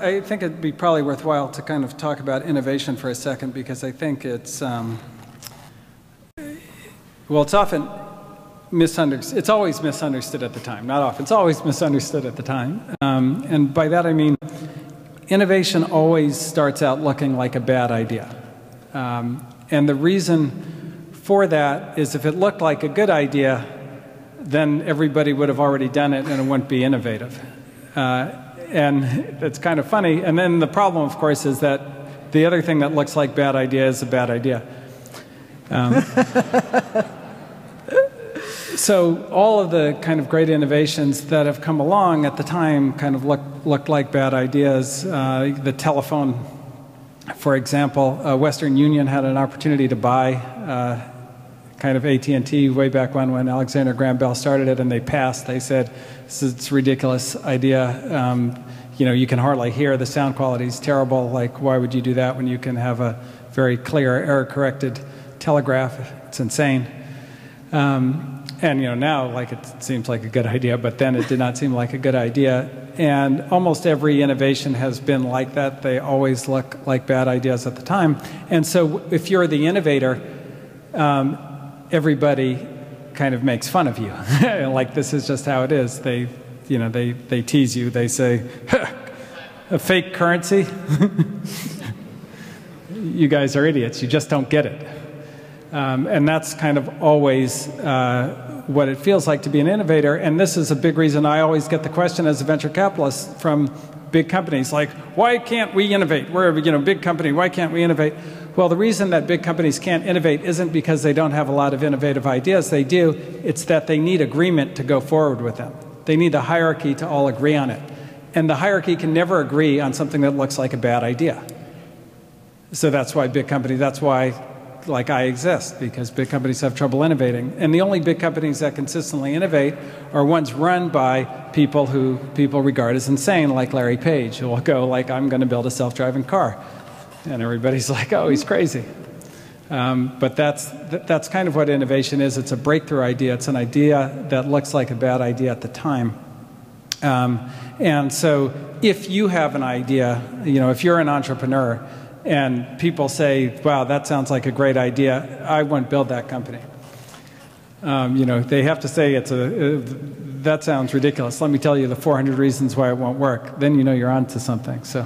I think it'd be probably worthwhile to kind of talk about innovation for a second, because I think it's, well, it's often misunderstood. It's always misunderstood at the time. Not often. It's always misunderstood at the time. And by that I mean innovation always starts out looking like a bad idea. And the reason for that is if it looked like a good idea, then everybody would have already done it and it wouldn't be innovative. And it's kind of funny. And then the problem, of course, is that the other thing that looks like bad idea is a bad idea. So all of the kind of great innovations that have come along at the time kind of looked like bad ideas. The telephone, for example, Western Union had an opportunity to buy kind of AT&T way back when Alexander Graham Bell started it, and they passed. They said, it's a ridiculous idea. You know, you can hardly hear. The sound quality is terrible. Like, why would you do that when you can have a very clear, error-corrected telegraph? It's insane. And, you know, now, like, it seems like a good idea, but then it did not seem like a good idea. And almost every innovation has been like that. They always look like bad ideas at the time. And so if you're the innovator, everybody kind of makes fun of you. Like, this is just how it is. They, you know, they tease you. They say, a fake currency? You guys are idiots. You just don't get it. And that's kind of always what it feels like to be an innovator. And this is a big reason I always get the question as a venture capitalist from big companies, like, why can't we innovate? We're a, you know, big company. Why can't we innovate? Well, the reason that big companies can't innovate isn't because they don't have a lot of innovative ideas. They do. It's that they need agreement to go forward with them. They need the hierarchy to all agree on it. And the hierarchy can never agree on something that looks like a bad idea. So that's why big companies, that's why, like, I exist, because big companies have trouble innovating. And the only big companies that consistently innovate are ones run by people who people regard as insane, like Larry Page, who will go like, I'm going to build a self-driving car. And everybody's like, oh, he's crazy. But that's kind of what innovation is. It's a breakthrough idea. It's an idea that looks like a bad idea at the time. And so if you have an idea, you know, if you're an entrepreneur and people say, wow, that sounds like a great idea, I won't build that company. You know, they have to say that sounds ridiculous. Let me tell you the 400 reasons why it won't work. Then you know you're onto something. So.